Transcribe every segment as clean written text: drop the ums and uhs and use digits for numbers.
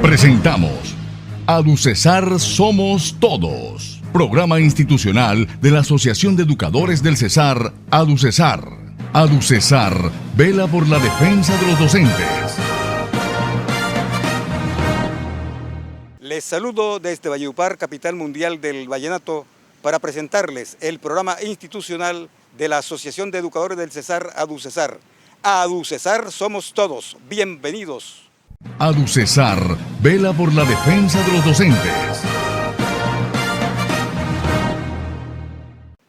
Presentamos ADUCESAR Somos Todos, programa institucional de la Asociación de Educadores del Cesar, ADUCESAR. ADUCESAR vela por la defensa de los docentes. Les saludo desde Valledupar, capital mundial del vallenato, para presentarles el programa institucional de la Asociación de Educadores del Cesar, ADUCESAR. ADUCESAR Somos Todos. Bienvenidos. ADUCESAR vela por la defensa de los docentes.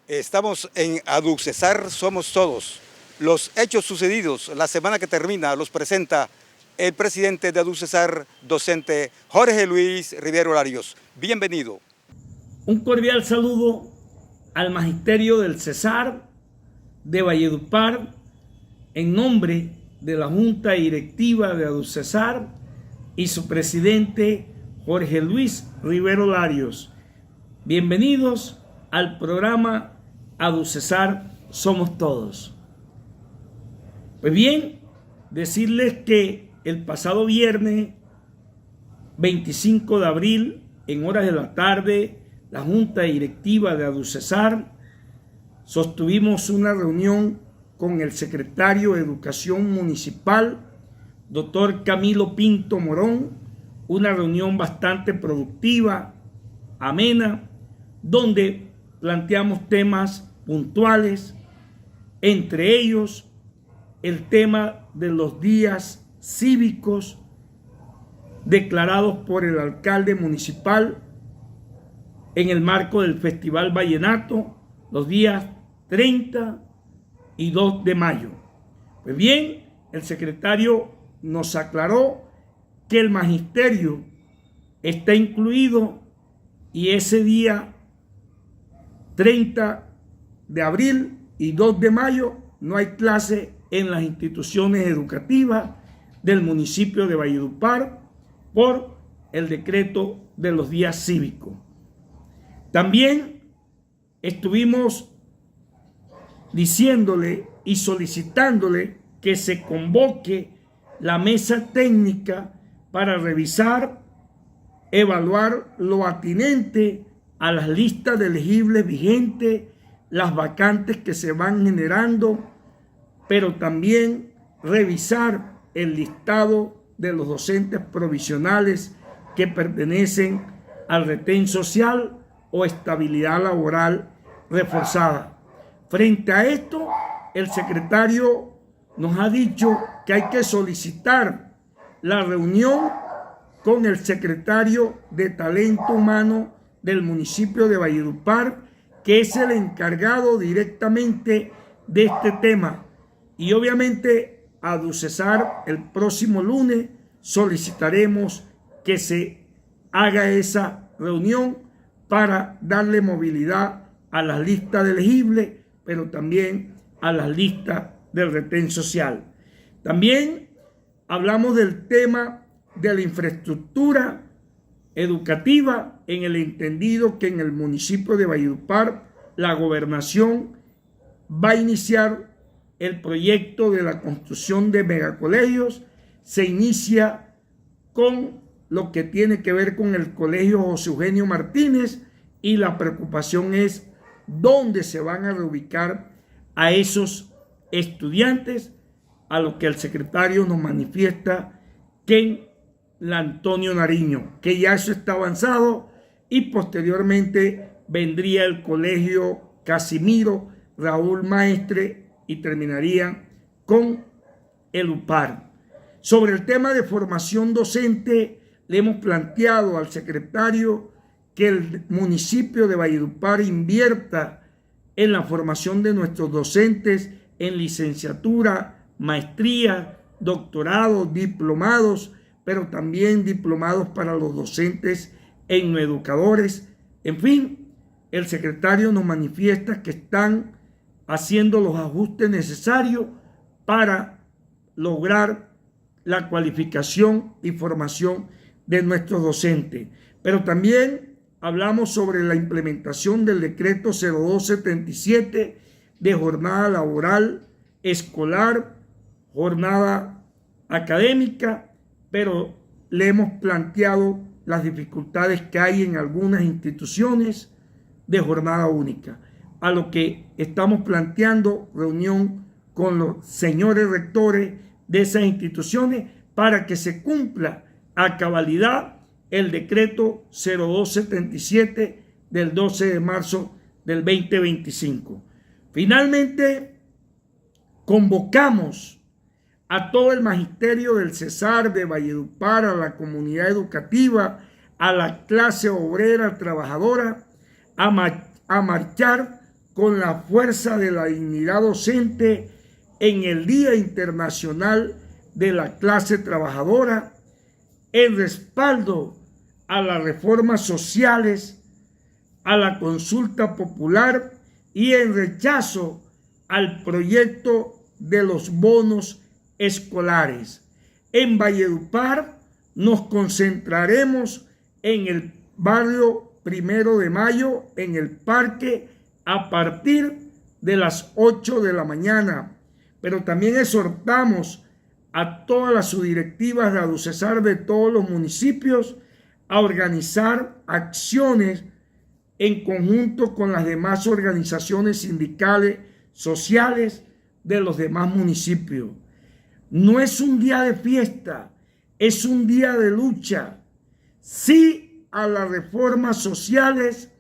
Estamos en ADUCESAR Somos Todos. Los hechos sucedidos la semana que termina los presenta el presidente de ADUCESAR, docente Jorge Luis Rivero Larios. Bienvenido. Un cordial saludo al magisterio del Cesar de Valledupar, en nombre de la Junta Directiva de ADUCESAR y su presidente Jorge Luis Rivero Larios. Bienvenidos al programa ADUCESAR Somos Todos. Pues bien, decirles que el pasado viernes 25 de abril, en horas de la tarde, la Junta Directiva de ADUCESAR sostuvimos una reunión con el secretario de Educación Municipal, doctor Camilo Pinto Morón, una reunión bastante productiva, amena, donde planteamos temas puntuales, entre ellos el tema de los días cívicos declarados por el alcalde municipal en el marco del Festival Vallenato, los días 30 y 2 de mayo. Pues bien, el secretario nos aclaró que el magisterio está incluido y ese día 30 de abril y 2 de mayo no hay clase en las instituciones educativas del municipio de Valledupar por el decreto de los días cívicos. También estuvimos diciéndole y solicitándole que se convoque la mesa técnica para revisar, evaluar lo atinente a las listas de elegibles vigentes, las vacantes que se van generando, pero también revisar el listado de los docentes provisionales que pertenecen al retén social o estabilidad laboral reforzada. Frente a esto, el secretario nos ha dicho que hay que solicitar la reunión con el secretario de Talento Humano del municipio de Valledupar, que es el encargado directamente de este tema. Y obviamente a ADUCESAR el próximo lunes solicitaremos que se haga esa reunión para darle movilidad a las listas de elegibles, pero también a las listas del retén social. También hablamos del tema de la infraestructura educativa, en el entendido que en el municipio de Valledupar la gobernación va a iniciar el proyecto de la construcción de megacolegios. Se inicia con lo que tiene que ver con el colegio José Eugenio Martínez y la preocupación es dónde se van a reubicar a esos estudiantes, a lo que el secretario nos manifiesta que en la Antonio Nariño, que ya eso está avanzado, y posteriormente vendría el colegio Casimiro Raúl Maestre y terminaría con el UPAR. Sobre el tema de formación docente, le hemos planteado al secretario que el municipio de Valledupar invierta en la formación de nuestros docentes en licenciatura, maestría, doctorado, diplomados, pero también diplomados para los docentes en educadores. En fin, el secretario nos manifiesta que están haciendo los ajustes necesarios para lograr la cualificación y formación de nuestros docentes. Pero también hablamos sobre la implementación del decreto 0277 de jornada laboral, escolar, jornada académica, pero le hemos planteado las dificultades que hay en algunas instituciones de jornada única, a lo que estamos planteando reunión con los señores rectores de esas instituciones para que se cumpla a cabalidad el decreto 0277 del 12 de marzo del 2025. Finalmente, convocamos a todo el magisterio del Cesar de Valledupar, a la comunidad educativa, a la clase obrera trabajadora, a marchar con la fuerza de la dignidad docente en el Día Internacional de la Clase Trabajadora, en respaldo a las reformas sociales, a la consulta popular y en rechazo al proyecto de los bonos escolares. En Valledupar nos concentraremos en el barrio 1 de Mayo, en el parque, a partir de las 8 de la mañana. Pero también exhortamos a todas las subdirectivas de ADUCESAR de todos los municipios a organizar acciones en conjunto con las demás organizaciones sindicales, sociales de los demás municipios. No es un día de fiesta, es un día de lucha. Sí a las reformas sociales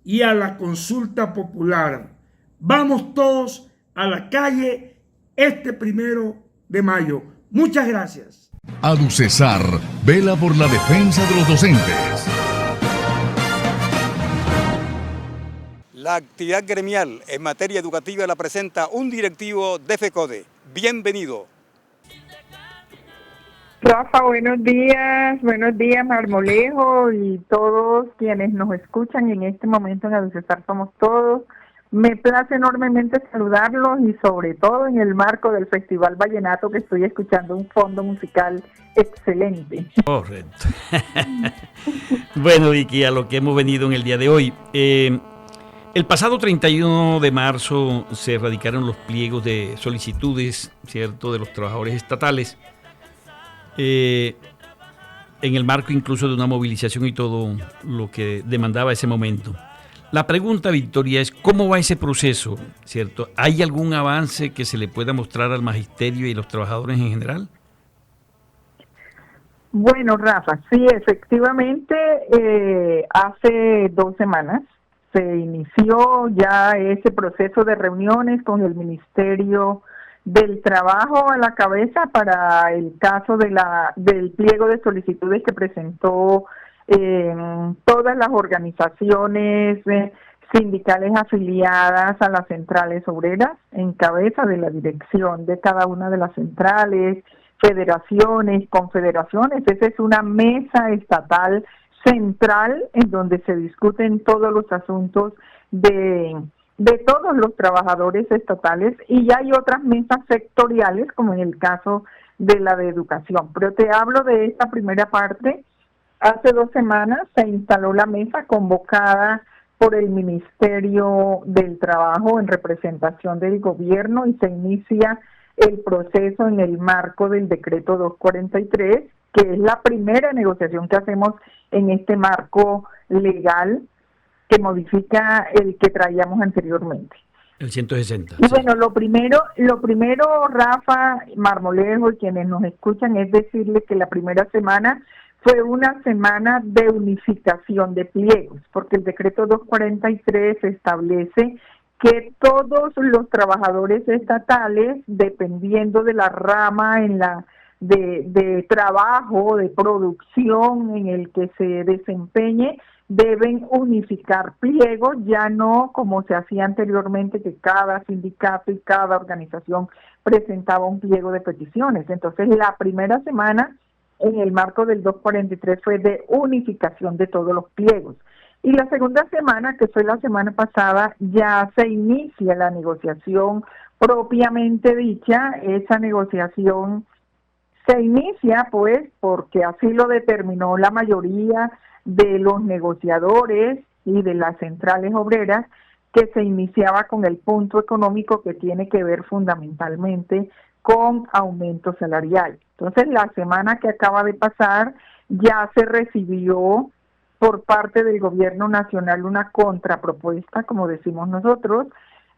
y a la consulta popular. Vamos todos a la calle este 1 de mayo. Muchas gracias. ADUCESAR vela por la defensa de los docentes. La actividad gremial en materia educativa la presenta un directivo de FECODE. Bienvenido. Rafa, buenos días Marmolejo y todos quienes nos escuchan en este momento en ADUCESAR Somos Todos. Me place enormemente saludarlos y sobre todo en el marco del Festival Vallenato que estoy escuchando un fondo musical excelente. Correcto. Bueno, Vicky, a lo que hemos venido en el día de hoy. El pasado 31 de marzo se erradicaron los pliegos de solicitudes, ¿cierto?, de los trabajadores estatales. En el marco incluso de una movilización y todo lo que demandaba ese momento. La pregunta, Victoria, es ¿cómo va ese proceso? ¿Cierto? ¿Hay algún avance que se le pueda mostrar al magisterio y a los trabajadores en general? Bueno, Rafa, sí, efectivamente, hace 2 semanas se inició ya ese proceso de reuniones con el Ministerio del Trabajo a la cabeza para el caso del pliego de solicitudes que presentó todas las organizaciones sindicales afiliadas a las centrales obreras, en cabeza de la dirección de cada una de las centrales, federaciones, confederaciones. Esa es una mesa estatal central en donde se discuten todos los asuntos de todos los trabajadores estatales, y ya hay otras mesas sectoriales como en el caso de la de educación. Pero te hablo de esta primera parte. Hace 2 semanas se instaló la mesa convocada por el Ministerio del Trabajo en representación del gobierno y se inicia el proceso en el marco del decreto 243, que es la primera negociación que hacemos en este marco legal que modifica el que traíamos anteriormente. El 160. Y bueno, lo primero, Rafa, Marmolejo y quienes nos escuchan, es decirles que la primera semana fue una semana de unificación de pliegos, porque el decreto 243 establece que todos los trabajadores estatales, dependiendo de la rama de trabajo, de producción en el que se desempeñe, deben unificar pliegos, ya no como se hacía anteriormente, que cada sindicato y cada organización presentaba un pliego de peticiones. Entonces, la primera semana en el marco del 243 fue de unificación de todos los pliegos. Y la segunda semana, que fue la semana pasada, ya se inicia la negociación propiamente dicha. Esa negociación se inicia, pues, porque así lo determinó la mayoría de los negociadores y de las centrales obreras, que se iniciaba con el punto económico que tiene que ver fundamentalmente con aumento salarial. Entonces, la semana que acaba de pasar ya se recibió por parte del gobierno nacional una contrapropuesta, como decimos nosotros,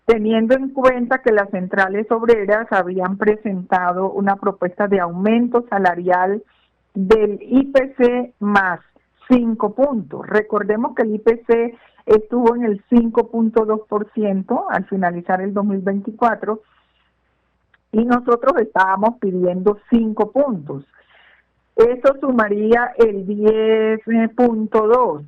teniendo en cuenta que las centrales obreras habían presentado una propuesta de aumento salarial del IPC más 5 puntos. Recordemos que el IPC estuvo en el 5.2% al finalizar el 2024 y nosotros estábamos pidiendo 5 puntos. Eso sumaría el 10.2.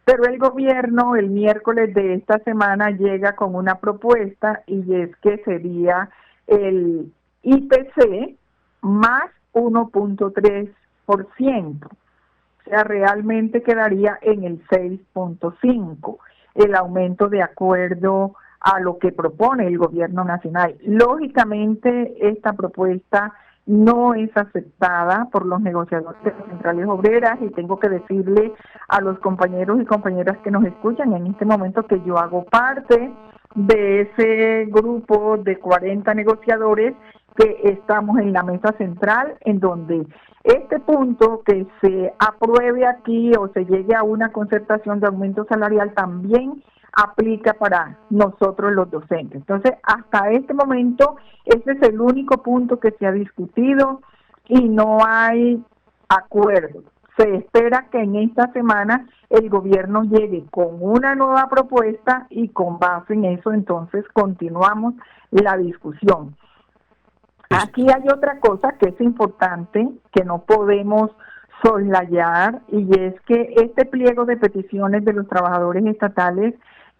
Pero el gobierno el miércoles de esta semana llega con una propuesta y es que sería el IPC más 1.3%. O sea, realmente quedaría en el 6.5%, el aumento de acuerdo a lo que propone el gobierno nacional. Lógicamente, esta propuesta no es aceptada por los negociadores de las centrales obreras y tengo que decirle a los compañeros y compañeras que nos escuchan en este momento que yo hago parte de ese grupo de 40 negociadores que estamos en la mesa central, en donde este punto que se apruebe aquí o se llegue a una concertación de aumento salarial también aplica para nosotros los docentes. Entonces, hasta este momento, este es el único punto que se ha discutido y no hay acuerdo. Se espera que en esta semana el gobierno llegue con una nueva propuesta y con base en eso entonces continuamos la discusión. Aquí hay otra cosa que es importante, que no podemos soslayar, y es que este pliego de peticiones de los trabajadores estatales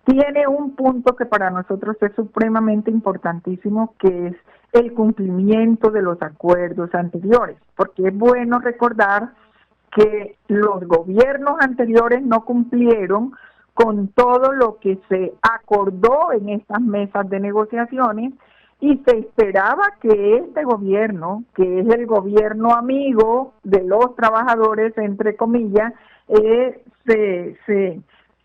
tiene un punto que para nosotros es supremamente importantísimo, que es el cumplimiento de los acuerdos anteriores, porque es bueno recordar que los gobiernos anteriores no cumplieron con todo lo que se acordó en estas mesas de negociaciones y se esperaba que este gobierno, que es el gobierno amigo de los trabajadores, entre comillas, se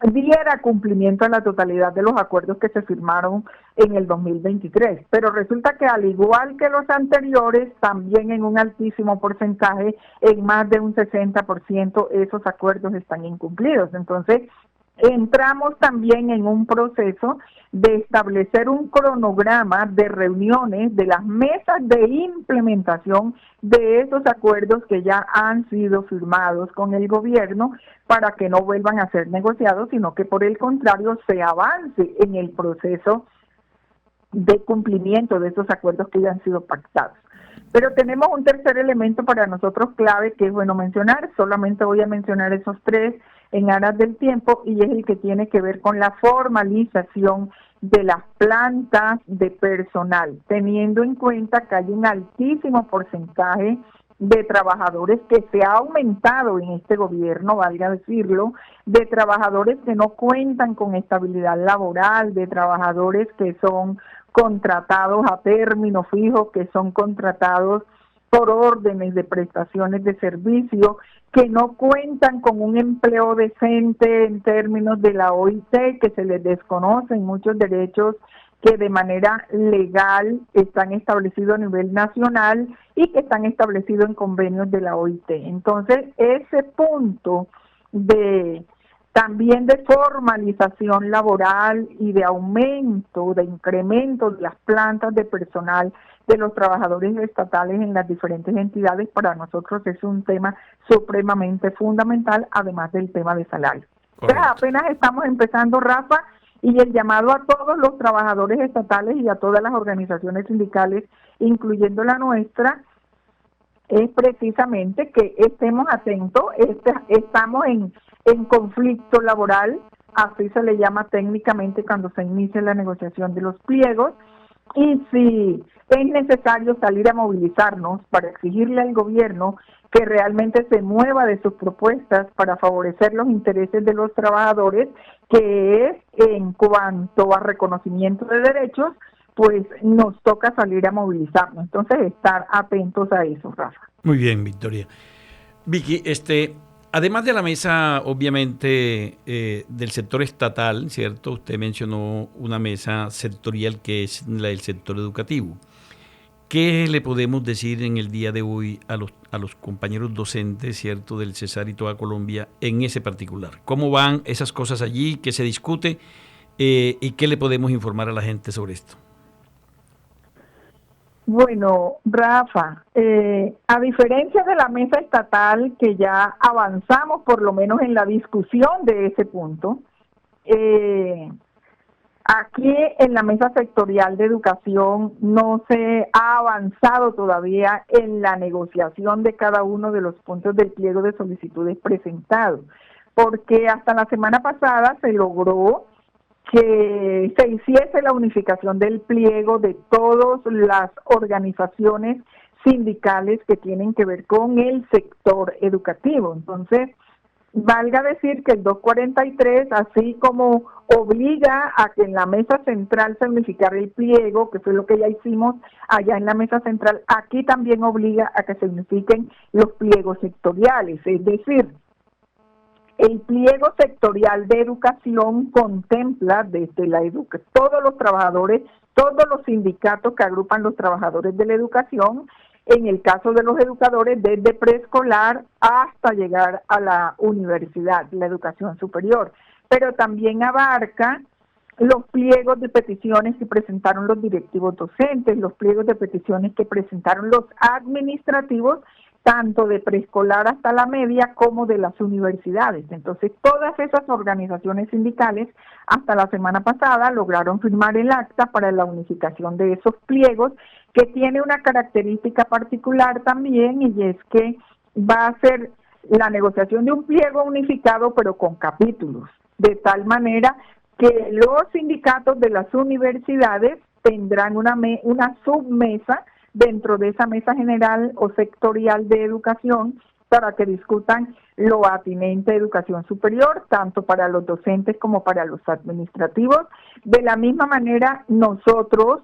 diera cumplimiento a la totalidad de los acuerdos que se firmaron en el 2023. Pero resulta que al igual que los anteriores, también en un altísimo porcentaje, en más de un 60%, esos acuerdos están incumplidos. Entonces, entramos también en un proceso de establecer un cronograma de reuniones de las mesas de implementación de esos acuerdos que ya han sido firmados con el gobierno para que no vuelvan a ser negociados, sino que por el contrario se avance en el proceso de cumplimiento de esos acuerdos que ya han sido pactados. Pero tenemos un tercer elemento para nosotros clave que es bueno mencionar, solamente voy a mencionar esos tres en aras del tiempo, y es el que tiene que ver con la formalización de las plantas de personal, teniendo en cuenta que hay un altísimo porcentaje de trabajadores que se ha aumentado en este gobierno, valga decirlo, de trabajadores que no cuentan con estabilidad laboral, de trabajadores que son contratados a término fijo, que son contratados por órdenes de prestaciones de servicio, que no cuentan con un empleo decente en términos de la OIT, que se les desconocen muchos derechos que de manera legal están establecidos a nivel nacional y que están establecidos en convenios de la OIT. Entonces, ese punto también de formalización laboral y de aumento, de incremento de las plantas de personal de los trabajadores estatales en las diferentes entidades, para nosotros es un tema supremamente fundamental, además del tema de salario. O sea, apenas estamos empezando, Rafa, y el llamado a todos los trabajadores estatales y a todas las organizaciones sindicales, incluyendo la nuestra, es precisamente que estemos atentos. Estamos en conflicto laboral, así se le llama técnicamente cuando se inicia la negociación de los pliegos, y si es necesario salir a movilizarnos para exigirle al gobierno que realmente se mueva de sus propuestas para favorecer los intereses de los trabajadores, que es en cuanto a reconocimiento de derechos, pues nos toca salir a movilizarnos. Entonces, estar atentos a eso, Rafa. Muy bien, Victoria. Vicky, además de la mesa, obviamente, del sector estatal, ¿cierto? Usted mencionó una mesa sectorial que es la del sector educativo. ¿Qué le podemos decir en el día de hoy a los compañeros docentes, cierto, del Cesar y toda Colombia en ese particular? ¿Cómo van esas cosas allí? ¿Qué se discute? ¿Y qué le podemos informar a la gente sobre esto? Bueno, Rafa, a diferencia de la mesa estatal, que ya avanzamos por lo menos en la discusión de ese punto, aquí en la mesa sectorial de educación no se ha avanzado todavía en la negociación de cada uno de los puntos del pliego de solicitudes presentados, porque hasta la semana pasada se logró que se hiciese la unificación del pliego de todas las organizaciones sindicales que tienen que ver con el sector educativo. Entonces, valga decir que el 243, así como obliga a que en la mesa central se unificara el pliego, que fue lo que ya hicimos allá en la mesa central, aquí también obliga a que se unifiquen los pliegos sectoriales, es decir, el pliego sectorial de educación contempla desde todos los trabajadores, todos los sindicatos que agrupan los trabajadores de la educación, en el caso de los educadores desde preescolar hasta llegar a la universidad, la educación superior, pero también abarca los pliegos de peticiones que presentaron los directivos docentes, los pliegos de peticiones que presentaron los administrativos, tanto de preescolar hasta la media como de las universidades. Entonces, todas esas organizaciones sindicales hasta la semana pasada lograron firmar el acta para la unificación de esos pliegos, que tiene una característica particular también, y es que va a ser la negociación de un pliego unificado pero con capítulos, de tal manera que los sindicatos de las universidades tendrán una submesa dentro de esa mesa general o sectorial de educación para que discutan lo atinente a educación superior, tanto para los docentes como para los administrativos. De la misma manera, nosotros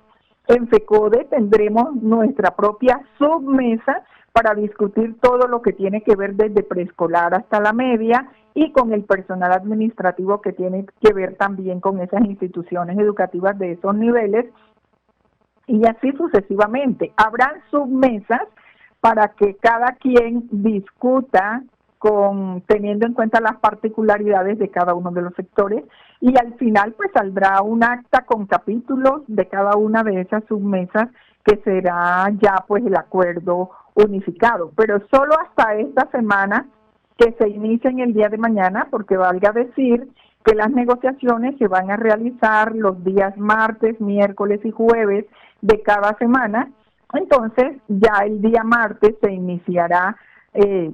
en FECODE tendremos nuestra propia submesa para discutir todo lo que tiene que ver desde preescolar hasta la media, y con el personal administrativo que tiene que ver también con esas instituciones educativas de esos niveles, y así sucesivamente. Habrán submesas para que cada quien discuta teniendo en cuenta las particularidades de cada uno de los sectores, y al final pues saldrá un acta con capítulos de cada una de esas submesas, que será ya pues el acuerdo unificado, pero solo hasta esta semana, que se inicia en el día de mañana, porque valga decir que las negociaciones se van a realizar los días martes, miércoles y jueves de cada semana. Entonces ya el día martes se iniciará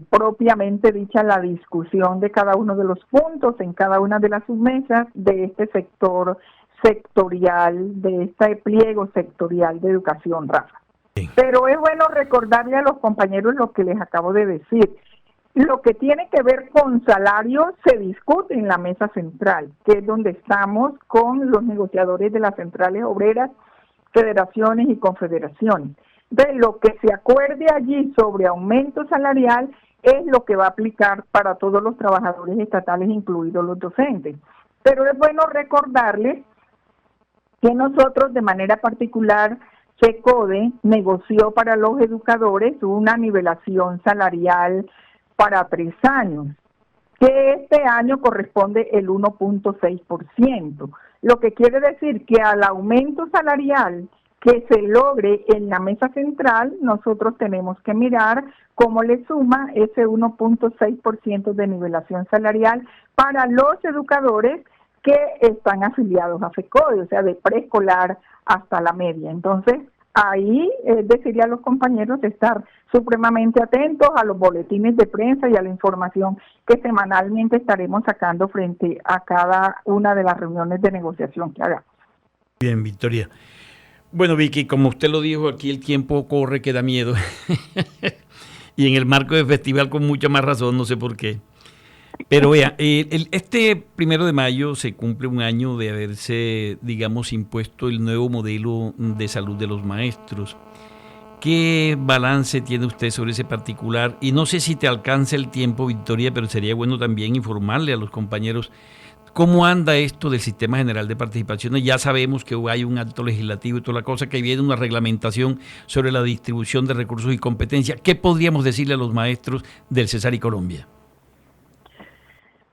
propiamente dicha la discusión de cada uno de los puntos en cada una de las submesas de este sector sectorial, de este pliego sectorial de educación, Rafa. Sí. Pero es bueno recordarle a los compañeros lo que les acabo de decir. Lo que tiene que ver con salarios se discute en la mesa central, que es donde estamos con los negociadores de las centrales obreras, federaciones y confederaciones. De lo que se acuerde allí sobre aumento salarial es lo que va a aplicar para todos los trabajadores estatales, incluidos los docentes. Pero es bueno recordarles que nosotros, de manera particular, FECODE negoció para los educadores una nivelación salarial para 3 años, que este año corresponde el 1.6%, lo que quiere decir que al aumento salarial que se logre en la mesa central, nosotros tenemos que mirar cómo le suma ese 1.6% de nivelación salarial para los educadores que están afiliados a FECODE, o sea, de preescolar hasta la media. Entonces, ahí deciría a los compañeros estar supremamente atentos a los boletines de prensa y a la información que semanalmente estaremos sacando frente a cada una de las reuniones de negociación que hagamos. Bien, Victoria. Bueno, Vicky, como usted lo dijo, aquí el tiempo corre que da miedo. Y en el marco del festival con mucha más razón, no sé por qué. Pero vea, este 1 de mayo se cumple un año de haberse, digamos, impuesto el nuevo modelo de salud de los maestros. ¿Qué balance tiene usted sobre ese particular? Y no sé si te alcanza el tiempo, Victoria, pero sería bueno también informarle a los compañeros ¿Cómo anda esto del Sistema General de Participaciones? Ya sabemos que hay un acto legislativo y toda la cosa, que viene una reglamentación sobre la distribución de recursos y competencia. ¿Qué podríamos decirle a los maestros del Cesar y Colombia?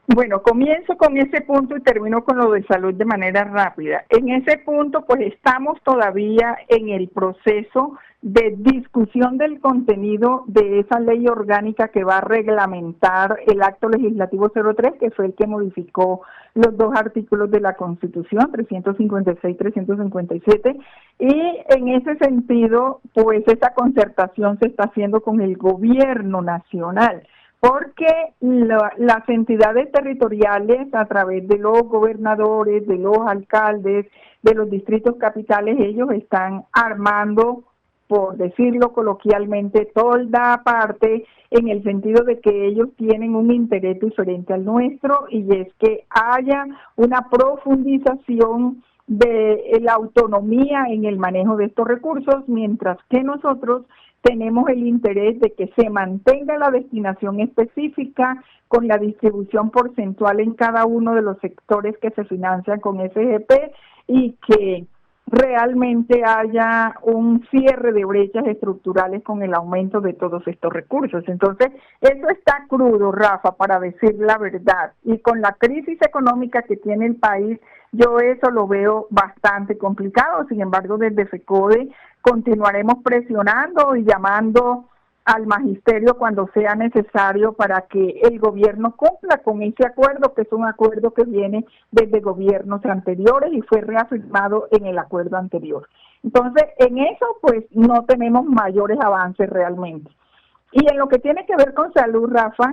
Bueno, comienzo con ese punto y termino con lo de salud de manera rápida. En ese punto, pues estamos todavía en el proceso de discusión del contenido de esa ley orgánica que va a reglamentar el acto legislativo 03, que fue el que modificó los dos artículos de la Constitución, 356 y 357, y en ese sentido, pues esa concertación se está haciendo con el gobierno nacional, porque las entidades territoriales, a través de los gobernadores, de los alcaldes, de los distritos capitales, ellos están armando, por decirlo coloquialmente, tolda aparte, en el sentido de que ellos tienen un interés diferente al nuestro, y es que haya una profundización de la autonomía en el manejo de estos recursos, mientras que nosotros tenemos el interés de que se mantenga la destinación específica con la distribución porcentual en cada uno de los sectores que se financian con SGP, y que realmente haya un cierre de brechas estructurales con el aumento de todos estos recursos. Entonces, eso está crudo, Rafa, para decir la verdad. Y con la crisis económica que tiene el país, yo eso lo veo bastante complicado. Sin embargo, desde FECODE continuaremos presionando y llamando al magisterio cuando sea necesario para que el gobierno cumpla con ese acuerdo, que es un acuerdo que viene desde gobiernos anteriores y fue reafirmado en el acuerdo anterior. Entonces, en eso pues no tenemos mayores avances realmente. Y en lo que tiene que ver con salud, Rafa,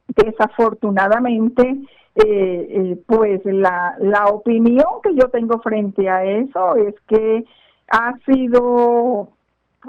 desafortunadamente, pues la opinión que yo tengo frente a eso es que ha sido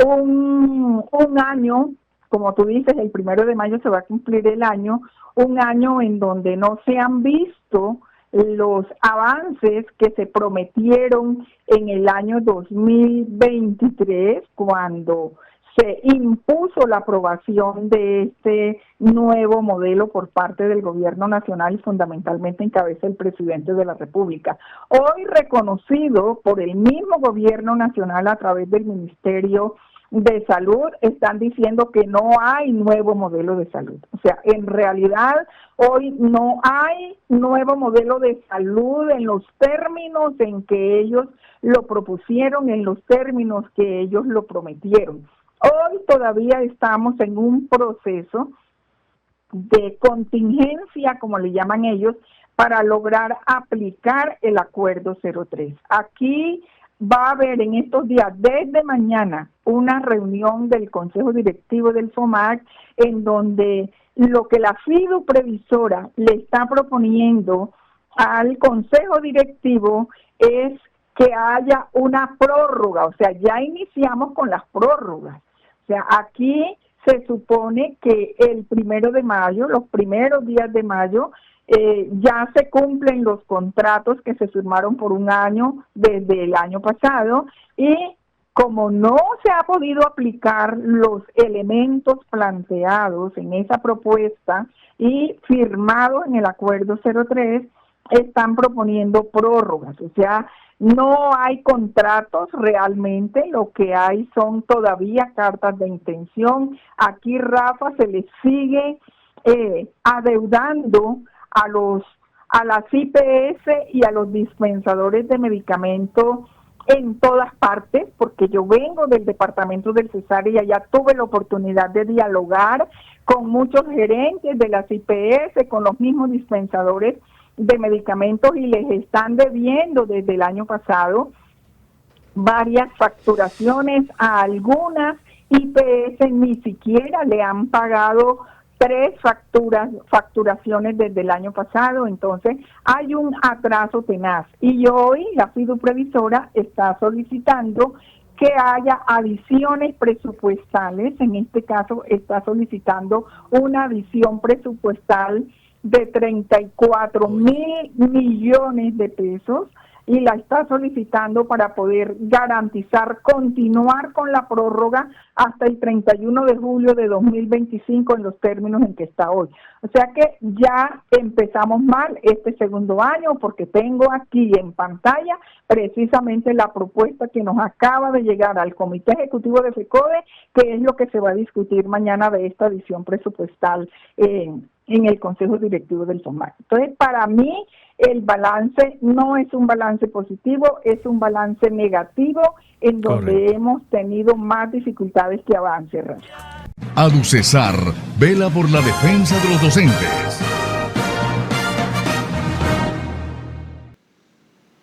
un año, como tú dices, el 1 de mayo se va a cumplir el año, un año en donde no se han visto los avances que se prometieron en el año 2023, cuando se impuso la aprobación de este nuevo modelo por parte del gobierno nacional y fundamentalmente encabeza el presidente de la República. Hoy reconocido por el mismo gobierno nacional a través del Ministerio de Salud, están diciendo que no hay nuevo modelo de salud. O sea, en realidad hoy no hay nuevo modelo de salud en los términos en que ellos lo propusieron, en los términos que ellos lo prometieron. Hoy todavía estamos en un proceso de contingencia, como le llaman ellos, para lograr aplicar el acuerdo 03. Aquí va a haber en estos días, desde mañana, una reunión del Consejo Directivo del FOMAC, en donde lo que la FIDU previsora le está proponiendo al Consejo Directivo es que haya una prórroga. O sea, ya iniciamos con las prórrogas. O sea, aquí se supone que el 1 de mayo, los primeros días de mayo, ya se cumplen los contratos que se firmaron por un año desde el año pasado, y como no se ha podido aplicar los elementos planteados en esa propuesta y firmados en el acuerdo 03, están proponiendo prórrogas. O sea, no hay contratos realmente, lo que hay son todavía cartas de intención. Aquí, Rafa, se les sigue adeudando a las IPS y a los dispensadores de medicamentos en todas partes, porque yo vengo del departamento del Cesar y allá tuve la oportunidad de dialogar con muchos gerentes de las IPS, con los mismos dispensadores de medicamentos, y les están debiendo desde el año pasado varias facturaciones. A algunas IPS ni siquiera le han pagado 3 facturaciones desde el año pasado. Entonces hay un atraso tenaz, y hoy la FIDU previsora está solicitando que haya adiciones presupuestales. En este caso está solicitando una adición presupuestal de 34,000 millones de pesos, y la está solicitando para poder garantizar continuar con la prórroga hasta el 31 de julio de 2025 en los términos en que está hoy. O sea que ya empezamos mal este segundo año, porque tengo aquí en pantalla precisamente la propuesta que nos acaba de llegar al Comité Ejecutivo de FECODE, que es lo que se va a discutir mañana de esta edición presupuestal en el Consejo Directivo del SOMAC. Entonces, para mí, el balance no es un balance positivo, es un balance negativo en donde Correcto. hemos tenido más dificultades que avances. ADUCESAR vela por la defensa de los docentes.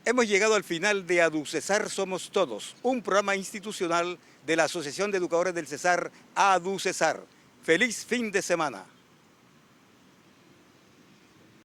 Hemos llegado al final de ADUCESAR Somos Todos, un programa institucional de la Asociación de Educadores del Cesar, ADUCESAR. ¡Feliz fin de semana!